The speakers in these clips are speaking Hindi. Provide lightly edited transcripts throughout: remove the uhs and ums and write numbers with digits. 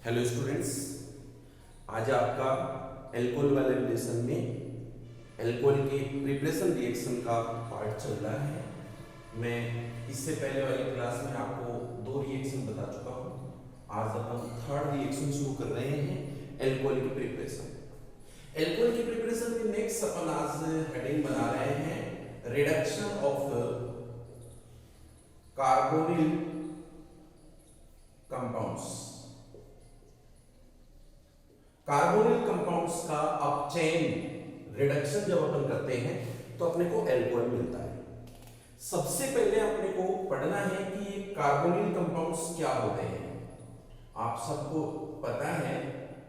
हेलो स्टूडेंट्स, आज आपका एल्कोहल वाले लेसन में एल्कोहल के प्रिपरेशन रिएक्शन का पार्ट चल रहा है। मैं इससे पहले वाली क्लास में आपको दो रिएक्शन बता चुका हूँ। आज अपन थर्ड रिएक्शन शुरू कर रहे हैं, एल्कोहल की प्रिपरेशन। एल्कोहल की प्रिपरेशन में नेक्स्ट अपन आज हेडिंग बना रहे हैं reduction of carbonyl compounds. Carbonyl compounds का अपचेन रिडक्शन जब अपन करते हैं तो अपने को एल्कोहल मिलता है। सबसे पहले अपने को पढ़ना है कि ये कार्बोनिल कंपाउंड्स क्या होते हैं। आप सबको पता है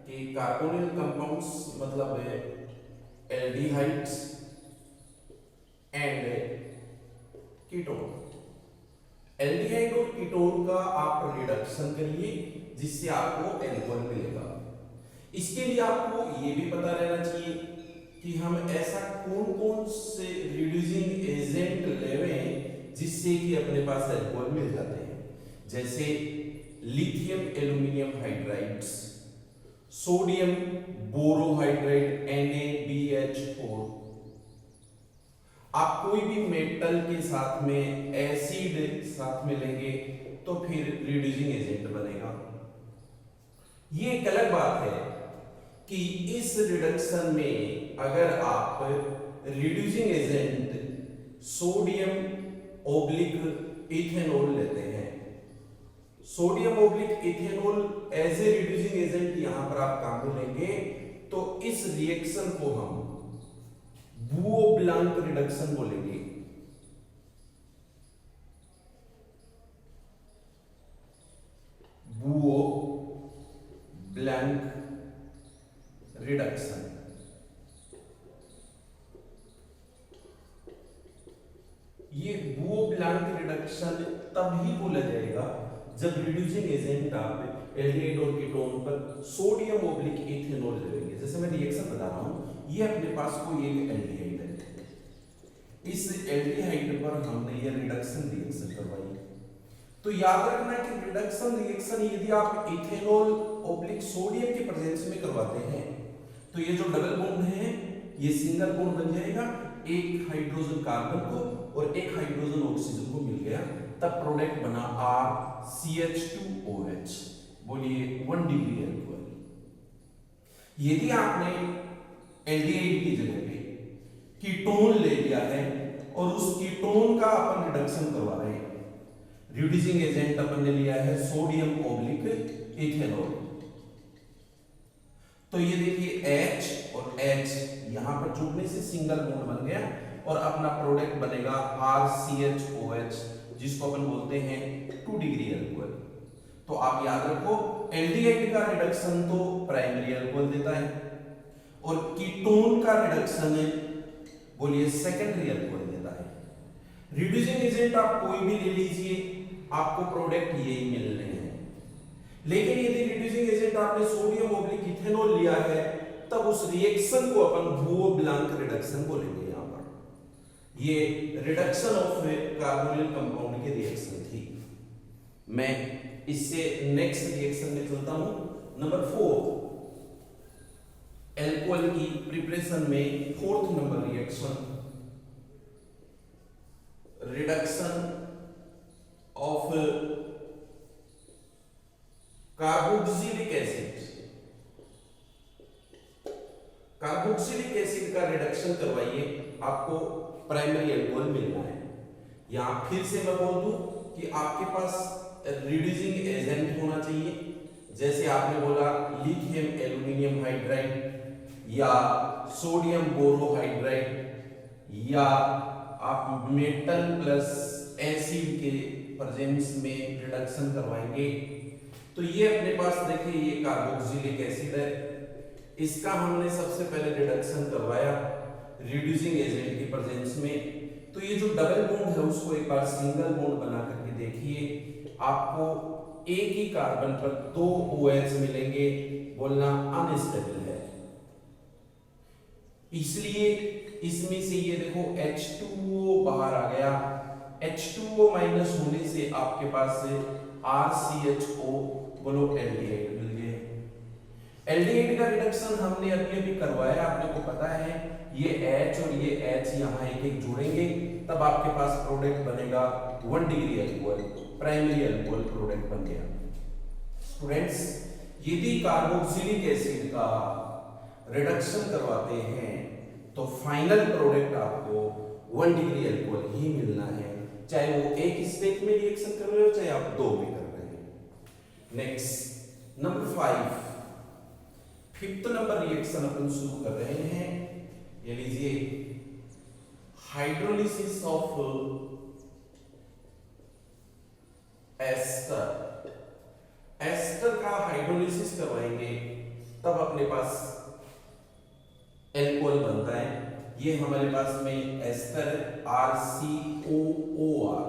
कि कार्बोनिल कंपाउंड्स मतलब एल्डिहाइड्स एंड कीटोन। एल्डिहाइड और कीटोन का आप रिडक्शन करिए जिससे आपको एल्कोहल मिलेगा। इसके लिए आपको ये भी पता रहना चाहिए कि हम ऐसा कौन कौन से रिड्यूसिंग एजेंट लेवें जिससे कि अपने पास एल्कोहल मिल जाते हैं, जैसे lithium aluminium hydrides, sodium borohydride NaBH4। आप कोई भी मेटल के साथ में एसिड साथ में लेंगे तो फिर रिड्यूसिंग एजेंट बनेगा। ये एक अलग बात है कि इस रिडक्शन में अगर आप reducing agent sodium oblique ethanol लेते हैं, sodium oblique ethanol as a reducing agent यहां पर आप काम में लेंगे तो इस रिएक्शन को हम बुओ ब्लांक रिडक्शन बोलेंगे। बुओ ब्लैंक रिडक्शन। ये बुओ ब्लैंक रिडक्शन तब ही बोला जाएगा जब रिड्यूसिंग एजेंट आप एल्डिहाइड और कीटोन पर सोडियम ओब्लिक इथेनॉल लेंगे। जैसे मैं रिएक्शन बता रहा हूं, ये अपने पास कोई एक एल्डिहाइड है, इस एल्डिहाइड पर हमने ये रिडक्शन रिएक्शन करवाई। तो याद रखना कि रिडक्शन रिएक्शन यदि आप इथेनॉल ओब्लिक सोडियम के प्रेजेंस में करवाते हैं तो ये जो डबल बॉन्ड है ये सिंगल बॉन्ड बन जाएगा, एक हाइड्रोजन कार्बन को और एक हाइड्रोजन ऑक्सीजन को मिल गया, तब प्रोडक्ट बना RCH2OH। बोलिए 1 डिग्री एल्कोहल। यदि आपने एल्डिहाइड की जगह पे कीटोन ले लिया है और उस कीटोन का अपन रिडक्शन करवा रहे हैं, रिड्यूसिंग एजेंट अपन ने लिया है सोडियम ओब्लिक इथेनॉल, तो ये देखिए H और H यहां पर जुड़ने से सिंगल बॉन्ड बन गया और अपना प्रोडक्ट बनेगा RCHOH, जिसको अपन बोलते हैं 2 डिग्री एल्कोहल। तो आप याद रखो, एल्डिहाइड का रिडक्शन तो प्राइमरी एल्कोहल देता है और कीटोन का रिडक्शन बोलिए सेकेंडरी एल्कोहल देता है। रिड्यूसिंग एजेंट आप कोई भी ले लीजिए, आपको प्रोडक्ट यही मिलने हैं। लेकिन यदि रिड्यूसिंग एजेंट आपने सोडियम ओब्लिक इथेनॉल लिया है तब उस रिएक्शन को अपन बुओ ब्लांक रिडक्शन बोलेंगे। यहां पर ये रिडक्शन ऑफ कार्बोनिल कंपाउंड की रिएक्शन थी। मैं इससे नेक्स्ट रिएक्शन में चलता हूं, नंबर 4 एल्कोहल की प्रिपरेशन में fourth number reaction reduction of carboxylic acid. Carboxylic acid का रिडक्शन करवाइए, आपको प्राइमरी एल्कोहल मिलना है। यहां फिर से मैं बोल दूं कि आपके पास रिड्यूसिंग एजेंट होना चाहिए, जैसे आपने बोला लिथियम एल्यूमिनियम हाइड्राइड या सोडियम बोरोहाइड्राइड, या आप मेटल प्लस एसिड के प्रेजेंस में रिडक्शन करवाएंगे। तो ये अपने पास देखिए ये कार्बोक्सिलिक एसिड है, इसका हमने सबसे पहले रिडक्शन करवाया रिड्यूसिंग एजेंट के प्रेजेंस में। तो ये जो डबल बॉन्ड है उसको एक बार सिंगल बॉन्ड बना करके देखिए, आपको एक ही कार्बन पर 2 OH मिलेंगे, बोलना अनस्टेबल है। इसलिए इसमें से ये देखो H2O बाहर आ गया, H2O माइनस होने से आपके पास RCHO बोलो एल्डिहाइड मिल गए। एल्डिहाइड का रिडक्शन हमने अभी अभी करवाया, आपने को पता है ये H और ये H यहाँ एक एक जुड़ेंगे, तब आपके पास प्रोडक्ट बनेगा 1 degree alcohol, primary alcohol product बन गया। स्टूडेंट्स, यदि कार्बोक्सिलिक एसिड का रिडक्शन करवाते हैं तो फाइनल प्रोडक्ट आपको 1 डिग्री अल्कोहल ही मिलना है, चाहे वो एक स्टेज में रिएक्शन कर रहे हो चाहे आप दो में कर रहे हो। Next number 5, fifth number reaction अपन शुरू कर रहे हैं, ये लीजिए हाइड्रोलिसिस ऑफ एस्टर। एस्टर का हाइड्रोलिसिस करवाएंगे तब अपने पास एल्कोहल बनता है। ये हमारे पास में एस्टर RCOOR,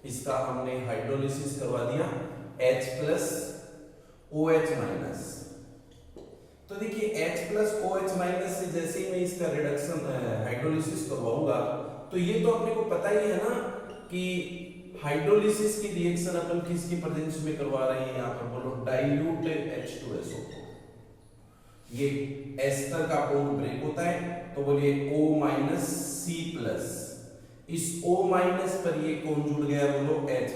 इसका हमने हाइड्रोलिसिस करवा दिया H+OH-। तो देखिए H+OH- से जैसे ही मैं इसका रिडक्शन हाइड्रोलिसिस करवाऊंगा तो ये तो अपने को पता ही है ना कि हाइड्रोलिसिस की रिएक्शन अपन किसकी प्रेजेंस में करवा रहे हैं, यहाँ पर बोलो डाइल्यूट H2SO4। ये एस्टर का बॉन्ड ब्रेक होता है तो बोलिए O-C+, इस O- पर ये कौन जुड़ गया, बोलो H+,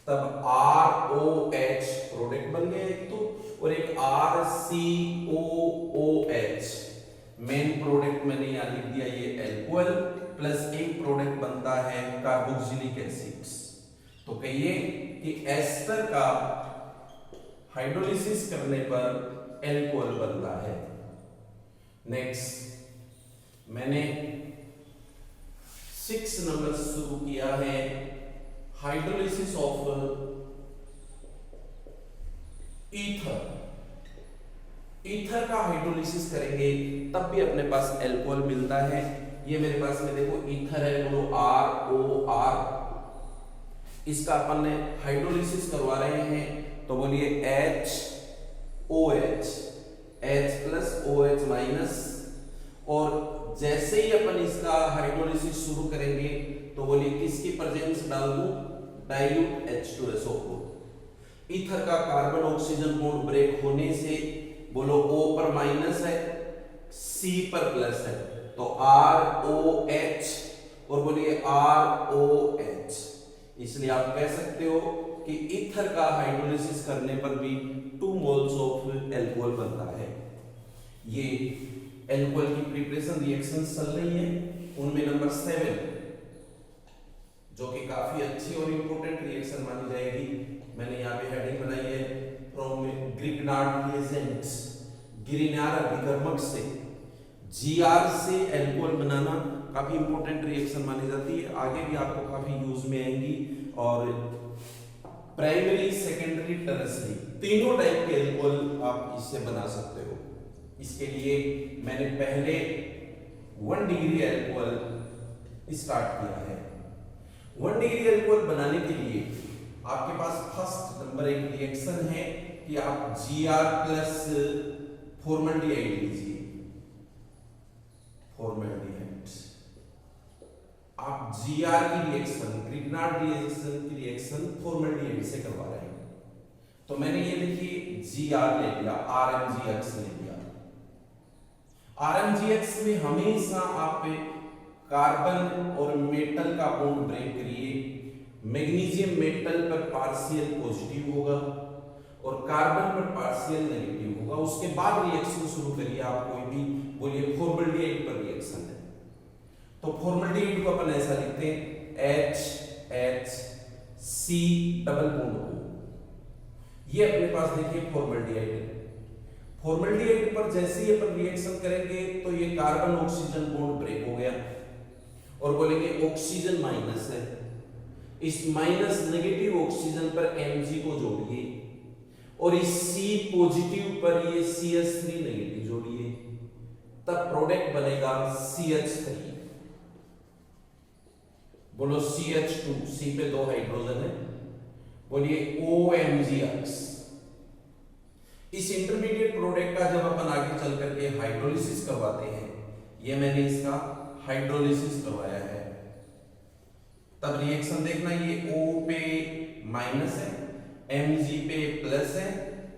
तब ROH प्रोडक्ट बन गया एक तो, और एक RCOOH मेन प्रोडक्ट मैंने यहां लिख दिया ये एल्कोहल, प्लस एक प्रोडक्ट बनता है कार्बोक्सिलिक एसिड। तो कहिए कि एस्टर का हाइड्रोलिसिस करने पर एल्कोहल बनता है। नेक्स्ट मैंने 6 नंबर शुरू किया है, हाइड्रोलिसिस ऑफ ईथर। ईथर का हाइड्रोलिसिस करेंगे तब भी अपने पास एल्कोहल मिलता है। ये मेरे पास में देखो ईथर है, बोलो ROR, इसका अपन ने हाइड्रोलिसिस करवा रहे हैं तो बोलिए HOH, H+OH-, और जैसे ही अपन इसका हाइड्रोलिसिस शुरू करेंगे तो बोलिए किसकी प्रेजेंस डाल दूं, डाइल्यूट H2SO4। ईथर का कार्बन ऑक्सीजन बॉन्ड ब्रेक होने से बोलो O पर माइनस है, C पर प्लस है, तो ROH और बोलिए ROH। इसलिए आप कह सकते हो कि ईथर का हाइड्रोलिसिस करने पर भी 2 मोल्स ऑफ एल्कोहल बनता है। ये एल्कोहल की प्रिपरेशन रिएक्शंस चल रही है, उनमें नंबर 7 जो कि काफी अच्छी और इंपॉर्टेंट रिएक्शन मानी जाएगी, मैंने यहाँ पे हेडिंग बनाई है फ्रॉम ग्रिग्नार्ड रिएजेंट्स, गिरिनार अभिकर्मक से Gr से एल्कोहल बनाना काफी इंपॉर्टेंट रिएक्शन मानी जाती है, आगे भी आपको काफी यूज में आएंगी। और प्राइमरी, सेकेंडरी, टर्शियरी तीनों टाइप के एल्कोहल आप इससे बना सकते हो। इसके लिए मैंने पहले 1 डिग्री एल्कोहल स्टार्ट किया है। 1 डिग्री एल्कोहल बनाने के लिए आपके पास फर्स्ट नंबर एक रिएक्शन है कि आप Gr प्लस फॉर्मल्डिहाइड लीजिए, फॉर्मल्डिहाइड। आप Gr की रिएक्शन, ग्रिग्नार्ड रिएक्शन की रिएक्शन फॉर्मल्डिहाइड से करवा रहे हैं, तो मैंने ये देखिए Gr ले लिया, RmGx ले लिया। RmGx में हमेशा आप कार्बन और मेटल का बॉन्ड ब्रेक करिए, मैग्नीशियम मेटल पर पार्शियल पॉजिटिव होगा और कार्बन पर पार्शियल नेगेटिव होगा, उसके बाद रिएक्शन शुरू करिए। आप कोई भी बोलिए फॉर्मल्डिहाइड पर रिएक्शन है तो फॉर्मल्डिहाइड को अपन ऐसा लिखते हैं HHC डबल बॉन्ड O। ये अपने पास देखिए फॉर्मल्डिहाइड है। फॉर्मल्डिहाइड पर जैसे ही अपन रिएक्शन करेंगे तो ये कार्बन ऑक्सीजन बॉन्ड ब्रेक हो गया और बोलेंगे ऑक्सीजन माइनस है, इस माइनस नेगेटिव ऑक्सीजन पर Mg को जोड़िए और इस C पॉजिटिव पर ये CH3 नेगेटिव जोड़िए, तब प्रोडक्ट बनेगा CH3। बोलो CH2, C पे 2 हाइड्रोजन है, बोलिए OMgX। इस इंटरमीडिएट प्रोडक्ट का जब अपन आगे चल करके हाइड्रोलिसिस करवाते हैं, ये मैंने इसका हाइड्रोलिसिस करवाया है, तब रिएक्शन देखना, ये O पे माइनस है, Mg पे प्लस है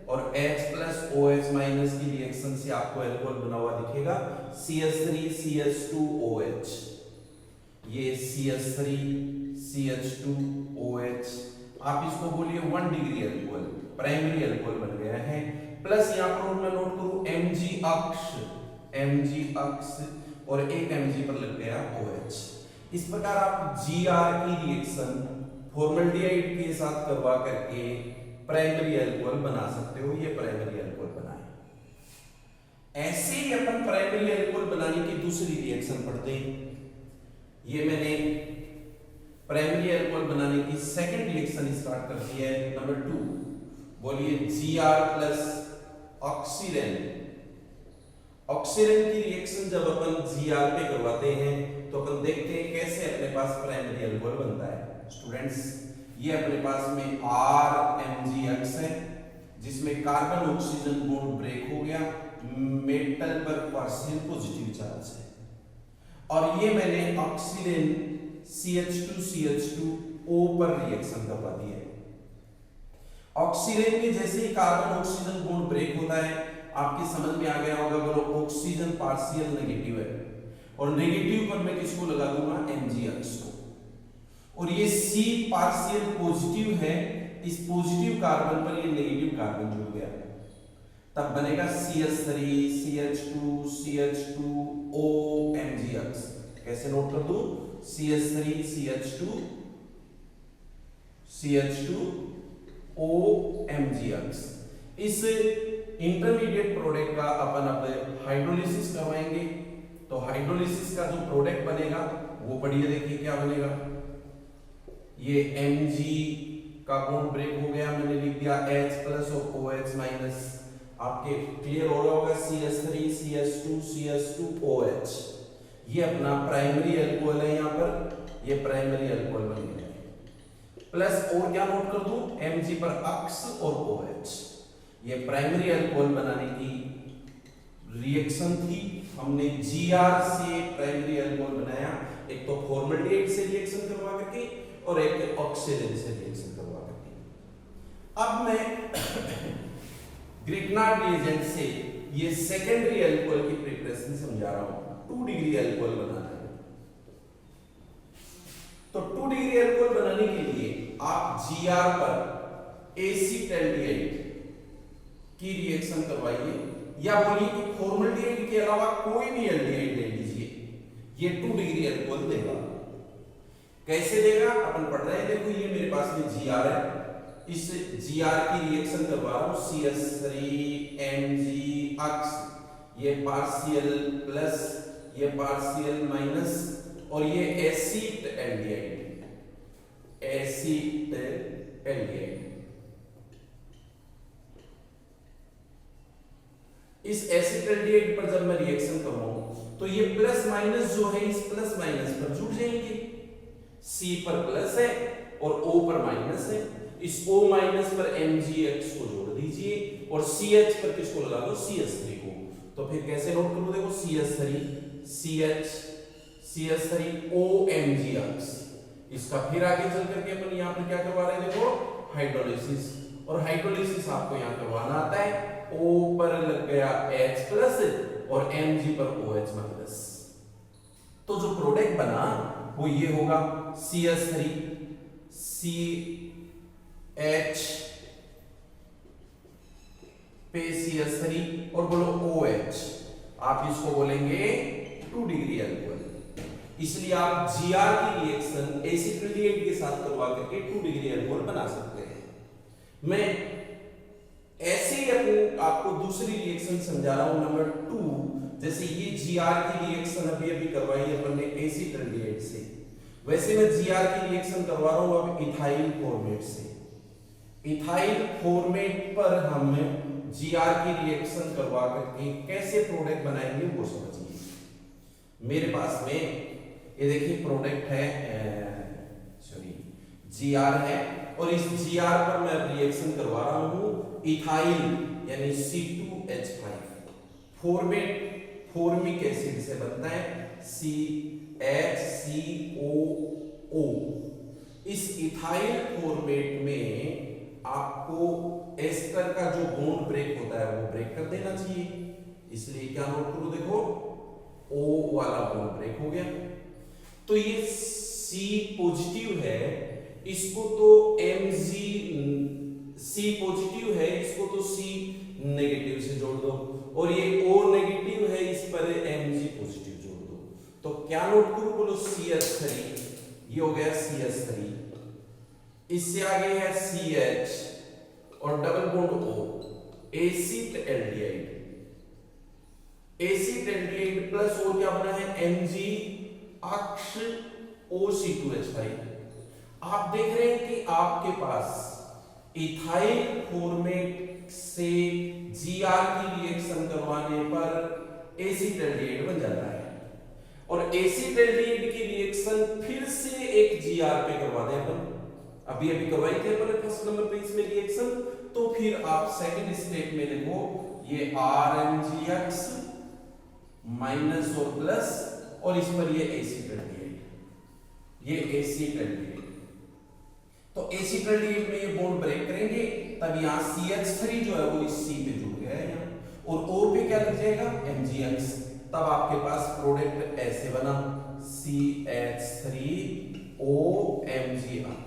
और H प्लस OH माइनस की रिएक्शन से आपको अल्कोहल बना हुआ दिखेगा CH3CH2OH। ये CH3CH2OH आप इसको बोलिए 1 डिग्री अल्कोहल, प्राइमरी अल्कोहल बन गया है। प्लस यहाँ पर मैं नोट करूं Mg अक्ष और एक Mg पर लग गया OH। इस प्रकार आप Gr की रिएक्शन फॉर्मल्डिहाइड के साथ करवा करके प्राइमरी अल्कोहल बना सकते हो। ये प्राइमरी अल्कोहल बनाए। ऐसे ही अपन प्राइमरी अल्कोहल बनाने की दूसरी रिएक्शन पढ़ते हैं। ये मैंने प्राइमरी अल्कोहल बनाने की सेकंड रिएक्शन स्टार्ट कर दी है, नंबर 2। बोलिए Gr प्लस ऑक्सीरेन। ऑक्सीरेन की रिएक्शन जब अपन Gr पे करवाते हैं तो अपन देखते हैं कैसे अपने पास प्राइमरी अल्कोहल बनता है। स्टूडेंट्स, ये अपने पास में RMgX है जिसमें कार्बन ऑक्सीजन बॉन्ड ब्रेक हो गया, मेटल पर पार्शियल पॉजिटिव चार्ज है। और ये मैंने ऑक्सीजन CH2CH2O पर रिएक्शन करवा दी है। ऑक्सीजन में जैसे ही कार्बन ऑक्सीजन बॉन्ड ब्रेक होता है, आपकी समझ में आ गया होगा, बोलो ऑक्सीजन पार्शियल नेगेटिव है और नेगेटिव पर मैं किसको लगा दूंगा, Mgx को। और ये C पार्शियल पॉजिटिव है, इस पॉजिटिव कार्बन पर ये नेगेटिव कार्बन जुड़ गया, तब बनेगा CH3CH2CH2O Mgx। कैसे नोट कर दूं, CH3CH2CH2O Mgx। इस इंटरमीडिएट प्रोडक्ट का अपन अब हाइड्रोलिसिस करवाएंगे। तो हाइड्रोलिसिस का जो प्रोडक्ट बनेगा वो पढ़िए, देखिए क्या बनेगा। ये Mg का बॉन्ड ब्रेक हो गया, मैंने लिख दिया H प्लस और OH माइनस। आपके क्लियर हो रहा होगा CH3CH2CH2OH। ये अपना प्राइमरी अल्कोहल है, यहाँ पर ये प्राइमरी अल्कोहल बन गया। प्लस और क्या नोट कर दूं, Mg पर अक्ष और OH। ये प्राइमरी अल्कोहल बनाने की रिएक्शन थी। हमने Gr से प्राइमरी अल्कोहल बनाया, एक तो फॉर्मल्डिहाइड से रिएक्शन करवा करके और एक ऑक्सीजन से रिएक्शन करवा करके। अब मैं ग्रिग्नार्ड रिएजेंट से ये सेकेंडरी अल्कोहल की प्रिपरेशन समझा रहा हूं। 2 डिग्री अल्कोहल बनाना है। तो 2 डिग्री अल्कोहल बनाने के लिए आप Gr पर एसिटाल्डिहाइड की रिएक्शन करवाइए, या बोलिए कि फॉर्मल्डिहाइड के अलावा कोई भी एल्डिहाइड ले लीजिए, ये 2 डिग्री अल्कोहल देगा। कैसे देगा अपन पढ़ रहे हैं। देखो ये मेरे पास में Gr है, इस Gr की रिएक्शन करवा रहा हूं CH3Mgx। ये पार्शियल प्लस, ये पार्शियल माइनस, और ये एसिटाल्डिहाइड, एसिटाल्डिहाइड। इस एसिटाल्डिहाइड पर जब मैं रिएक्शन करूं तो ये प्लस माइनस जो है इस प्लस माइनस पर जुड़ जाएंगे। C पर प्लस है और O पर माइनस है, इस O माइनस पर Mgx को जोड़ दीजिए और CH पर किसको लगा दो, CH3 को। तो फिर कैसे नोट करूं, देखो CH3O Mgx। इसका फिर आगे चल करके अपन यहाँ पर क्या करवा रहे हैं, देखो हाइड्रोलिसिस। और हाइड्रोलिसिस आपको यहाँ करवाना आता है। O पर लग गया H प्लस और Mg पर OH माइनस। तो जो प्रोडक्ट बना वो ये होगा CH पे CH3 और बोलो OH। आप इसको बोलेंगे 2 डिग्री अल्कोहल। इसलिए आप Gr की रिएक्शन एसिटाल्डिहाइड के साथ करवा करके 2 डिग्री अल्कोहल बना सकते हैं। मैं ऐसे ही आपको दूसरी रिएक्शन समझा रहा हूं, नंबर 2। जैसे ये Gr की रिएक्शन अभी करवाई अपन ने एसिटाल्डिहाइड से, वैसे मैं Gr की रिएक्शन करवा रहा हूं अब इथाइल फॉर्मेट से। इथाइल फॉर्मेट पर हम Gr की रिएक्शन करवा करके कैसे प्रोडक्ट बनाएंगे वो समझिए। मेरे पास में ये देखिए प्रोडक्ट है, Gr है, और इस Gr पर मैं रिएक्शन करवा रहा हूं इथाइल यानी C2H5। फॉर्मिक एसिड से बनता है CHCOO। इस इथाइल फॉर्मेट में आपको एस्टर का जो बॉन्ड ब्रेक होता है वो ब्रेक कर देना चाहिए, इसलिए क्या नोट करो, देखो O वाला बॉन्ड ब्रेक हो गया। तो ये C पॉजिटिव है, इसको तो Mg, C पॉजिटिव है, इसको तो C नेगेटिव से जोड़ दो, और ये O नेगेटिव है, इस पर Mg पॉजिटिव जोड़ दो। तो क्या नोट करो, बोलो CH3, ये हो गया CH3, इससे आगे है CH और double bond O, acid aldehyde, acid aldehyde plus O क्या बना है Mg अक्ष OC2H5। आप देख रहे हैं कि आपके पास इथाइल फॉर्मेट से Gr की रिएक्शन करवाने पर एसिड एल्डिहाइड बन जाता है, और एसिड एल्डिहाइड की रिएक्शन फिर से एक Gr पे करवा दें अपन, अभी करवाई थी अपन फर्स्ट नंबर पे इसमें रिएक्शन, तो फिर आप सेकंड स्टेप में देखो ये RMgX माइनस और प्लस, और इस पर ये एसिड एल्डिहाइड, ये एसिड एल्डिहाइड, तो एसिड एल्डिहाइड में ये बॉन्ड ब्रेक करेंगे, तब यहाँ CH3 जो है वो इस C पे जुड़ गया है यहाँ, और O पे क्या लग जाएगा MgX, तब आपके पास प्रोडक्ट ऐसे बना CH3OMgX।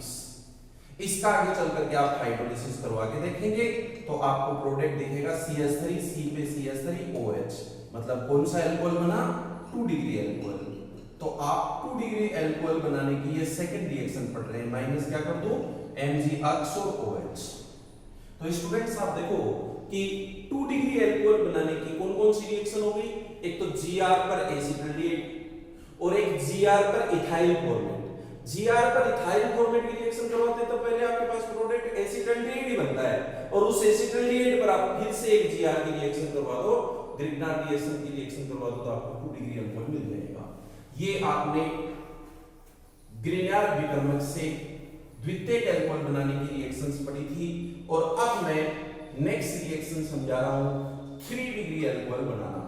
इसका आगे चल करके आप हाइड्रोलिसिस करवा के देखेंगे तो आपको प्रोडक्ट दिखेगा CH3, C पे CH3OH, मतलब कौन सा एल्कोहल बना, 2 डिग्री एल्कोहल। तो आप 2 डिग्री एल्कोहल बनाने की ये सेकंड रिएक्शन पढ़ रहे हैं, माइनस क्या कर दो MgX और OH। तो स्टूडेंट्स आप देखो कि 2 डिग्री एल्कोहल बनाने की कौन कौन सी रिएक्शन हो गई, एक तो Gr पर एसिड एल्डिहाइड और एक Gr पर इथाइल फॉर्मेट। Gr पर इथाइल फॉर्मेट की रिएक्शन करवाते हैं तो पहले आपके पास प्रोडक्ट एसिड एल्डिहाइड ही बनता है, और उस एसिड एल्डिहाइड पर आप फिर से एक Gr की रिएक्शन करवा दो, ग्रिग्नार्ड रिएक्शन की रिएक्शन करवा दो, तो आपको 2 डिग्री एल्कोहल मिल जाएगा। ये आपने ग्रिग्नार्ड विक्रमक से द्वितीयक एल्कोहल बनाने की रिएक्शंस पढ़ी थी, और अब मैं नेक्स्ट रिएक्शन समझा रहा हूं 3 डिग्री एल्कोहल बनाना।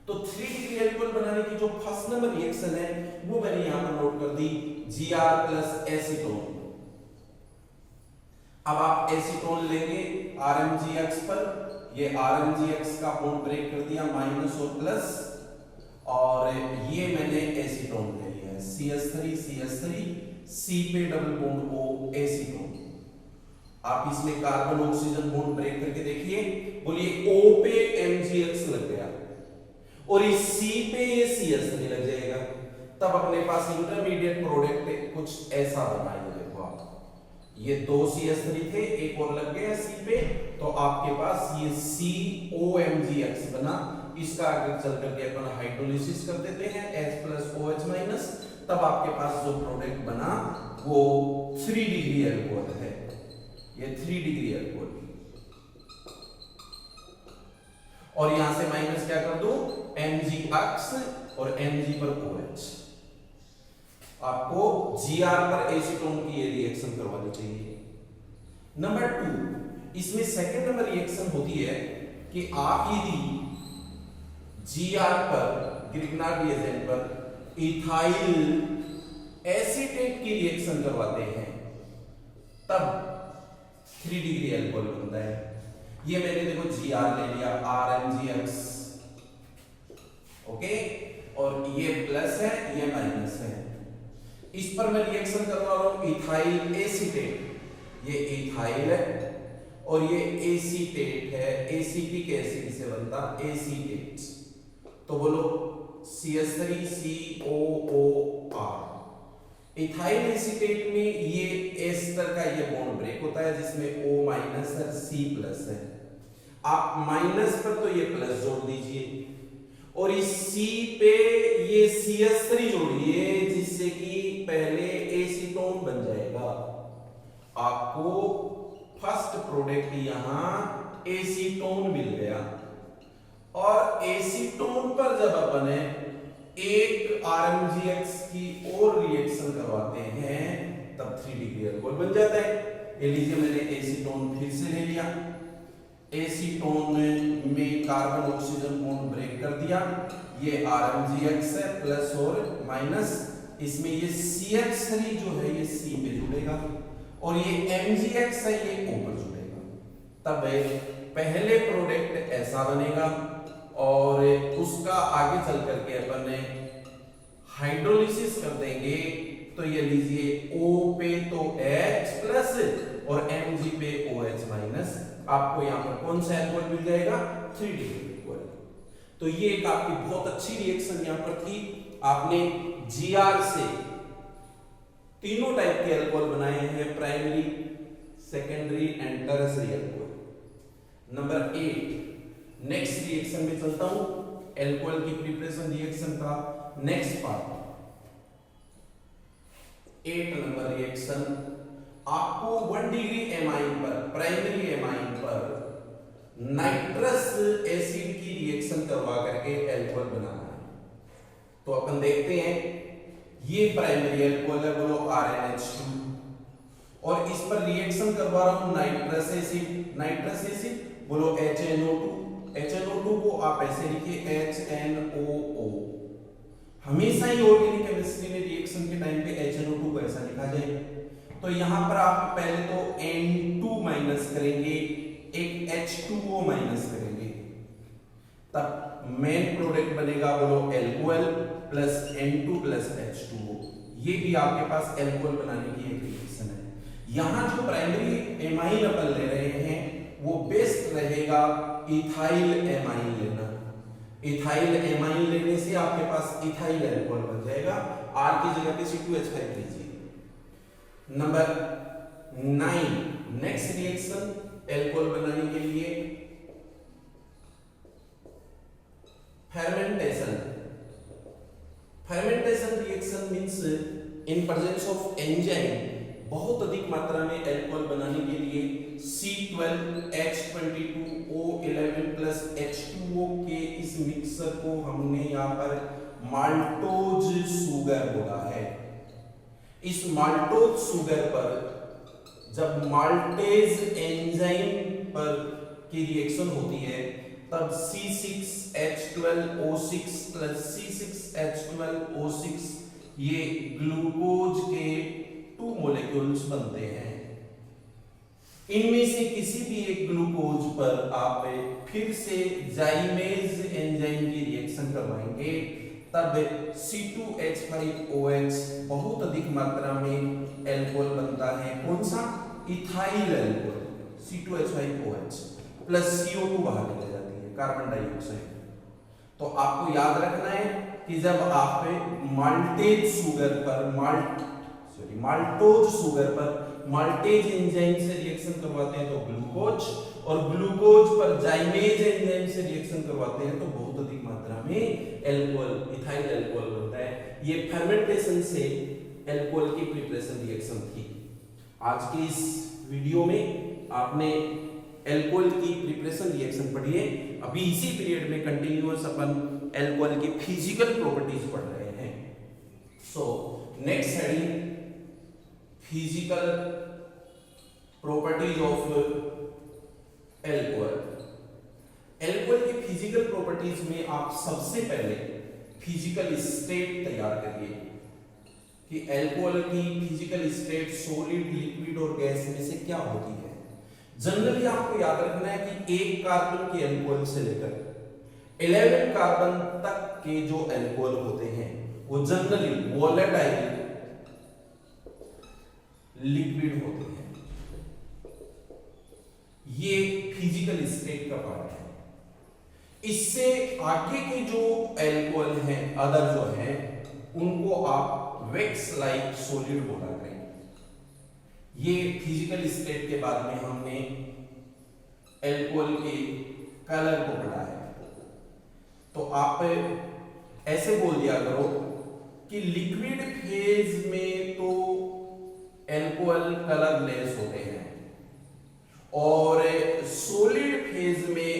तो 3 डिग्री एल्कोहल बनाने की जो फर्स्ट नंबर रिएक्शन है वो मैंने यहां पर नोट कर दी, Gr प्लस एसीटोन। अब आप एसीटोन लेंगे RMgX पर, ये RMgX का बॉन्ड ब्रेक कर दिया माइनस और प्लस, और ये मैंने एसीटोन ले लिया है CH3 CH3, C पे डबल बॉन्ड O एसीटोन। आप इसमें कार्बन ऑक्सीजन बॉन्ड ब्रेक करके देखिए, बोलिए O पे MgX लग गया और इस C पे ये CH3 लग जाएगा, तब अपने पास इंटरमीडिएट प्रोडक्ट कुछ ऐसा बना है। देखो आप ये 2 CH3 थे, एक और लग गया C पे, तो आपके पास ये COMgX बना। इसका आगे चल करके अपन हाइड्रोलिसिस कर देते हैं H प्लस OH माइनस, तब आपके पास जो प्रोडक्ट बना वो 3 डिग्री एल्कोहल है, ये 3 डिग्री एल्कोहल। और यहां से माइनस क्या कर दो MgX और Mg पर OH। आपको Gr पर एसीटोन की ये रिएक्शन करवानी चाहिए। नंबर 2, इसमें सेकंड नंबर रिएक्शन होती है कि आप यदि Gr पर ग्रिग्नार्ड रिएजेंट पर इथाइल एसीटेट की रिएक्शन करवाते हैं तब 3 डिग्री एल्कोहल बनता है। ये मैंने देखो Gr ले लिया RMgX, ओके, और ये प्लस है ये माइनस है, इस पर मैं रिएक्शन करवा रहा हूं इथाइल एसीटेट, ये इथाइल है और ये एसीटेट है, एसिटिक एसिड से बनता एसीटेट। तो बोलो CH3COOR। इथाइल एसीटेट में ये एस्टर का ये बॉन्ड ब्रेक होता है जिसमें O माइनस है C प्लस है, आप माइनस पर तो ये प्लस जोड़ दीजिए और इस C पे ये CH3 जोड़िए जिससे कि पहले एसीटोन बन जाएगा। आपको फर्स्ट प्रोडक्ट यहां एसीटोन मिल गया, और एसीटोन पर जब अपन एक RMgX की और रिएक्शन करवाते हैं तब 3 डिग्री एल्कोहल बन जाता है। ये लीजिए मैंने एसीटोन फिर से ले लिया, एसीटोन में कार्बन ऑक्सीजन बॉन्ड ब्रेक कर दिया, ये RMgX है प्लस और माइनस, इसमें ये CH3 जो है ये C पे जुड़ेगा और ये MgX है ये ऊपर जुड़ेगा, तब पहले प्रोडक्ट ऐसा बनेगा और उसका आगे चल करके अपन ने हाइड्रोलिसिस कर देंगे तो ये लीजिए O पे तो H प्लस और Mg पे OH माइनस, आपको यहां पर कौन सा एल्कोहल मिल जाएगा 3D एल्कोहल। तो ये एक आपकी बहुत अच्छी रिएक्शन यहां पर थी। आपने Gr से तीनों टाइप के अल्कोहल बनाए हैं, primary, secondary and tertiary alcohol. Number 8 next reaction में चलता हूं, अल्कोहल की प्रिपरेशन रिएक्शन का नेक्स्ट पार्ट। 8 नंबर रिएक्शन, आपको 1 डिग्री एमाइन पर, प्राइमरी एमाइन पर नाइट्रस एसिड की रिएक्शन करवा करके अल्कोहल बनाना है। तो अपन देखते हैं, ये प्राइमरी अल्कोहल है, बोलो RnH2, और इस पर रिएक्शन करवा रहा हूं नाइट्रस एसिड। नाइट्रस एसिड बोलो HNO2। HNO2 को आप ऐसे लिखिए HNOO। हमेशा ही ऑर्गेनिक केमिस्ट्री में रिएक्शन के टाइम पे HNO2 को ऐसा लिखा जाए। तो यहां पर आप पहले तो N2 माइनस करेंगे, एक H2O माइनस करेंगे, तब मेन प्रोडक्ट बनेगा बोलो alcohol plus N2 plus H2O। ये भी आपके पास अल्कोहल बनाने की एक रिएक्शन है। यहां जो प्राइमरी एमाइन अपन ले रहे हैं वो बेस्ट रहेगा इथाइल एमाइन लेना। इथाइल एमाइन लेने से आपके पास इथाइल अल्कोहल बन जाएगा, R की जगह पे C2H5 लीजिए। नंबर 9 नेक्स्ट रिएक्शन अल्कोहल बनाने के लिए fermentation. Fermentation reaction means in presence of enzyme बहुत अधिक मात्रा में अल्कोहल बनाने के लिए C12H22O11 प्लस H2O के इस मिक्सर को हमने यहाँ पर माल्टोज शुगर बोला है। इस माल्टोज शुगर पर जब माल्टेज एंजाइम पर की रिएक्शन होती है तब C6H12O6 प्लस C6H12O6 ये ग्लूकोज के 2 मॉलिक्यूल्स बनते हैं। इनमें से किसी भी एक ग्लूकोज पर आप फिर से जाइमेज एंजाइम की रिएक्शन करवाएंगे, तब C2H5OH बहुत अधिक मात्रा में अल्कोहल बनता है। कौन सा? Ethyl alcohol, C2H5OH plus CO2 बाहर निकल जाती है, कार्बन डाइऑक्साइड। तो आपको याद रखना है कि जब आप माल्टेज शुगर पर माल्टोज शुगर पर माल्टेज एंजाइम से रिएक्शन करवाते हैं तो ग्लूकोज, और ग्लूकोज पर जाइमेज एंजाइम से रिएक्शन करवाते हैं तो बहुत अधिक मात्रा में अल्कोहल, इथाइल अल्कोहल बनता है। ये फर्मेंटेशन से अल्कोहल की प्रिपरेशन रिएक्शन थी। आज के इस वीडियो में आपने अल्कोहल की प्रिपरेशन रिएक्शन पढ़ी है। अभी इसी पीरियड में कंटिन्यूअस अपन अल्कोहल की फिजिकल प्रॉपर्टीज पढ़ रहे हैं। So next heading physical properties of alcohol. Alcohol की फिजिकल प्रॉपर्टीज में आप सबसे पहले फिजिकल स्टेट तैयार करिए कि अल्कोहल की फिजिकल स्टेट सॉलिड, लिक्विड और गैस में से क्या होती है। जनरली आपको याद रखना है कि 1 कार्बन के अल्कोहल से लेकर 11 कार्बन तक के जो अल्कोहल होते हैं वो जनरली वोलेटाइल लिक्विड होते हैं। ये फिजिकल स्टेट का पार्ट है। इससे आगे के जो अल्कोहल हैं, अदर जो हैं, उनको आप वैक्स लाइक सॉलिड बोला करेंगे। ये फिजिकल स्टेट के बाद में हमने अल्कोहल के कलर को पढ़ा है। तो आप ऐसे बोल दिया करो कि लिक्विड फेज में तो अल्कोहल कलरलेस होते हैं और सॉलिड फेज में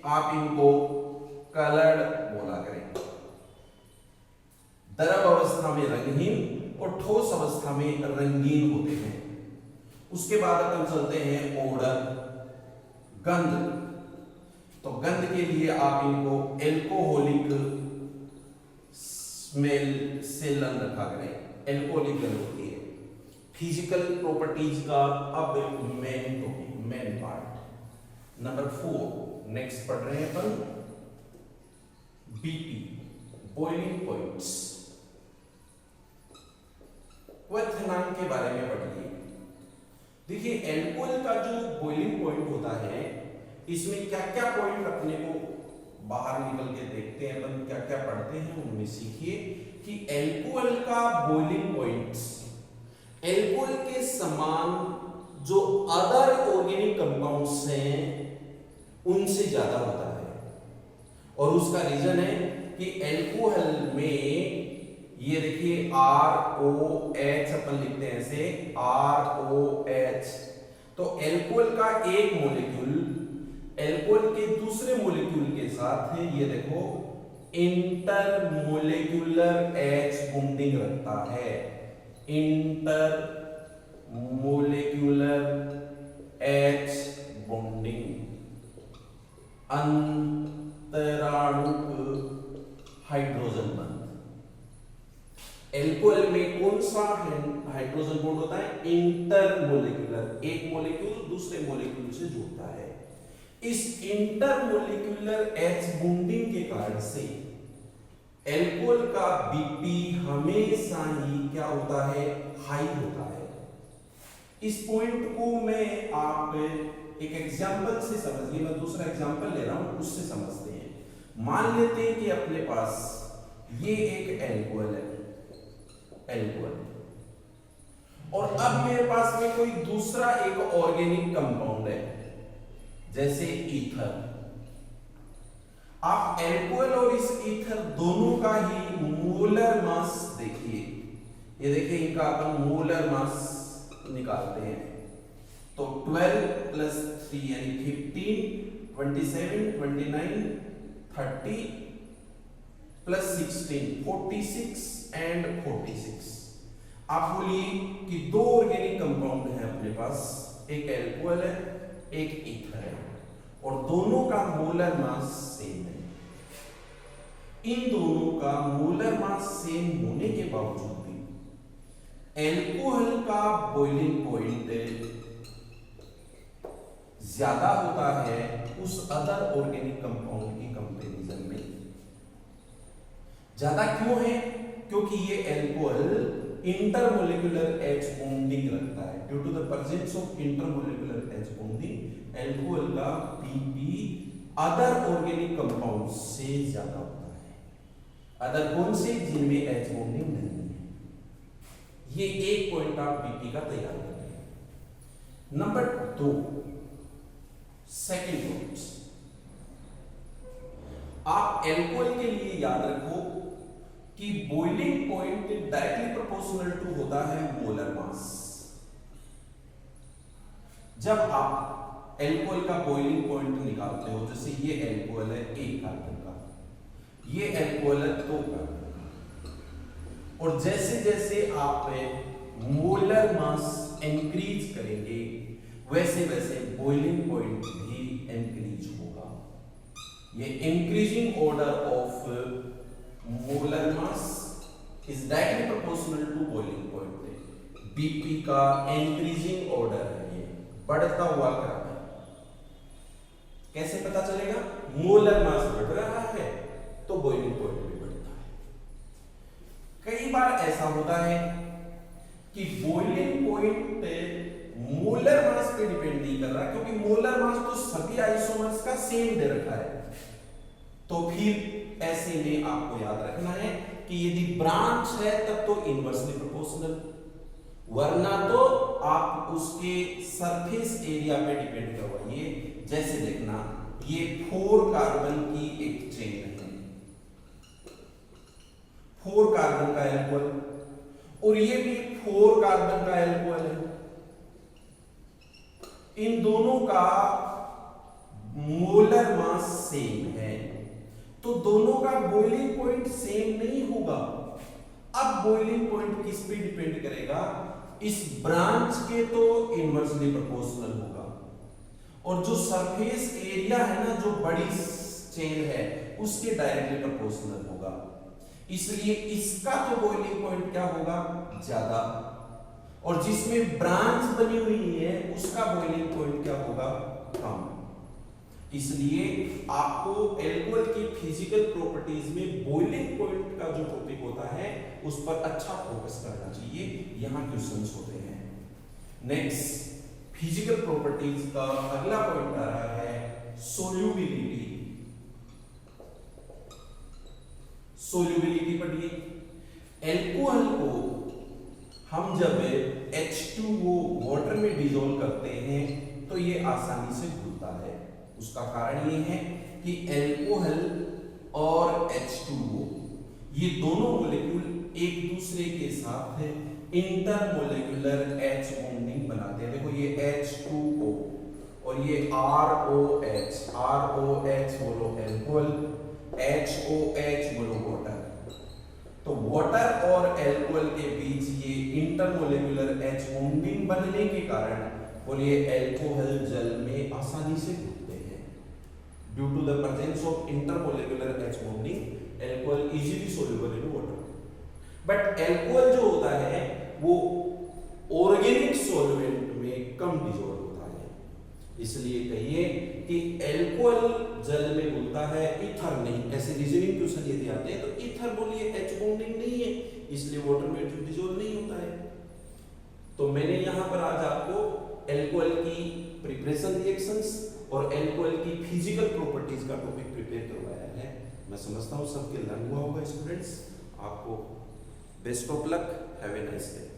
आप इनको कलर्ड बोला करें। द्रव अवस्था में रंगहीन और ठोस अवस्था में रंगीन होते हैं। उसके बाद अपन चलते हैं ओडर, गंध। तो गंध के लिए आप इनको एल्कोहलिक स्मेल से लन रखा करें, एल्कोहलिक गंध होती है। फिजिकल प्रॉपर्टीज का अब main topic, main part number 4 next पढ़ रहे हैं अपन बीपी, बॉइलिंग पॉइंट्स। क्वथनांक के बारे में पढ़िए। देखिए एल्कोहल का जो बॉइलिंग पॉइंट होता है, इसमें क्या क्या पॉइंट अपने को बाहर निकल के देखते हैं अपन, क्या क्या पढ़ते हैं उनमें सीखिए कि एल्कोहल का बॉइलिंग पॉइंट्स एल्कोहल के समान जो अदर ऑर्गेनिक कंपाउंड्स हैं उनसे ज्यादा होता है। और उसका रीजन है कि एल्कोहल में ये देखिए ROH अपन लिखते हैं ऐसे ROH, तो एल्कोहल का एक मॉलिक्यूल एल्कोहल के दूसरे मॉलिक्यूल के साथ है, ये देखो इंटरमोलिक्यूलर H बॉन्डिंग रखता है, इंटरमोलिक्यूलर H बॉन्डिंग, अंतराणुक हाइड्रोजन बंध। एल्कोहल में कौन सा हाइड्रोजन बॉन्ड होता है? इंटरमोलिक्यूलर, एक मॉलिक्यूल दूसरे मॉलिक्यूल से जुड़ता है। इस इंटरमोलिक्यूलर H बॉन्डिंग के कारण से एल्कोहल का बीपी हमेशा ही क्या होता है? हाई होता है। इस पॉइंट को मैं आप एक एग्जांपल से समझिए, मैं दूसरा एग्जांपल ले रहा हूं उससे समझते हैं। मान लेते हैं कि अपने पास ये एक एल्कोहल है, एल्कोहल, और अब मेरे पास में कोई दूसरा एक ऑर्गेनिक कंपाउंड है जैसे ईथर। आप एल्कोहल और इस ईथर दोनों का ही मोलर मास देखिए, ये देखिए इनका अपन मोलर मास निकालते हैं, तो 12 प्लस 3 यानी 15, 27, 29, 30 प्लस 16, 46 एंड 46। आप बोलिए कि दो ऑर्गेनिक कंपाउंड है अपने पास, एक एल्कोहल है एक ईथर है, और दोनों का मोलर मास सेम है। इन दोनों का मोलर मास सेम होने के बावजूद भी एल्कोहल का बॉइलिंग पॉइंट ज्यादा होता है उस अदर ऑर्गेनिक कंपाउंड के कंपैरिजन में। ज्यादा क्यों है? क्योंकि ये एल्कोहल इंटरमोलिक्यूलर H बॉन्डिंग रखता है। Due to the presence of intermolecular H bonding alcohol का बीपी अदर ऑर्गेनिक कंपाउंड से ज्यादा होता है। अदर कौन से? जिनमें H बॉन्डिंग नहीं है। ये एक पॉइंट आप बीपी का तैयार करें। नंबर 2 सेकंड पॉइंट, आप एल्कोहल के लिए याद रखो कि boiling point directly proportional to होता है मोलर मास। जब आप एल्कोहल का बॉइलिंग पॉइंट निकालते हो, जैसे ये एल्कोहल है 1 कार्बन का, ये एल्कोहल है 2 कार्बन का, और जैसे जैसे आप मोलर मास इंक्रीज करेंगे वैसे वैसे बॉइलिंग पॉइंट भी इंक्रीज होगा। ये increasing order of molar mass is directly proportional to boiling point. BP का इंक्रीजिंग ऑर्डर है, ये बढ़ता हुआ क्रम है। कैसे पता चलेगा? मोलर मास बढ़ रहा है तो बॉइलिंग पॉइंट भी बढ़ता है। कई बार ऐसा होता है कि बॉइलिंग पॉइंट मोलर मास पे डिपेंड नहीं कर रहा, क्योंकि मोलर मास तो सभी आइसोमर्स का सेम दे रखा है। तो फिर ऐसे में आपको याद रखना है कि यदि ब्रांच है तब तो इनवर्सली प्रोपोर्शनल, वरना तो आप उसके सरफेस एरिया पे डिपेंड करवाइए। जैसे देखना, ये 4 कार्बन की एक चेन है, 4 कार्बन का एल्कोहल, और ये भी 4 कार्बन का एल्कोहल है। इन दोनों का मोलर मास सेम है, तो दोनों का बॉइलिंग पॉइंट सेम नहीं होगा। अब बॉइलिंग पॉइंट किस पे डिपेंड करेगा? इस ब्रांच के तो इनवर्सली प्रोपोर्शनल होगा, और जो सरफेस एरिया है ना, जो बड़ी चेन है, उसके डायरेक्टली प्रोपोर्शनल होगा। इसलिए इसका तो बॉइलिंग पॉइंट क्या होगा? ज्यादा। और जिसमें ब्रांच बनी हुई है उसका बॉइलिंग पॉइंट क्या होगा, कम। इसलिए आपको अल्कोहल की फिजिकल प्रॉपर्टीज में बॉइलिंग पॉइंट का जो टॉपिक होता है उस पर अच्छा फोकस करना चाहिए, यहां क्वेश्चंस होते हैं। नेक्स्ट फिजिकल प्रॉपर्टीज का अगला पॉइंट आ रहा है सोल्यूबिलिटी। सोल्यूबिलिटी पढ़िए। अल्कोहल को हम जब H2O वाटर में डिसॉल्व करते हैं तो ये आसानी से घुलता है। उसका कारण ये है कि अल्कोहल और H2O ये दोनों मॉलिक्यूल एक दूसरे के साथ इंटरमोलिकुलर H बॉन्डिंग बनाते हैं। देखो ये H2O और ये ROH, ROH बोलो अल्कोहल, HOH बोलो वाटर। तो वाटर और अल्कोहल के बीच ये इंटरमोलिकुलर H बॉन्डिंग बनने के कारण बोलिए अल्कोहल जल में आसानी से घुलते हैं। Due to the presence of intermolecular H bonding alcohol easily soluble in water. But alcohol जो होता है वो ऑर्गेनिक सॉल्वेंट में कम डिसॉल्व होता है, इसलिए कहिए कि अल्कोहल जल में घुलता है, ईथर नहीं। ऐसे रीजनिंग क्वेश्चन यदि आते हैं तो ईथर बोलिए H बॉन्डिंग नहीं है, इसलिए वाटर में डिसॉल्व नहीं होता है। तो मैंने यहां पर आज आपको अल्कोहल की प्रिपरेशन रिएक्शंस और अल्कोहल की फिजिकल प्रॉपर्टीज का टॉपिक प्रिपेयर करवाया है। मैं समझता हूं सबके लर्न हुआ होगा स्टूडेंट्स। आपको best of luck, have a nice day.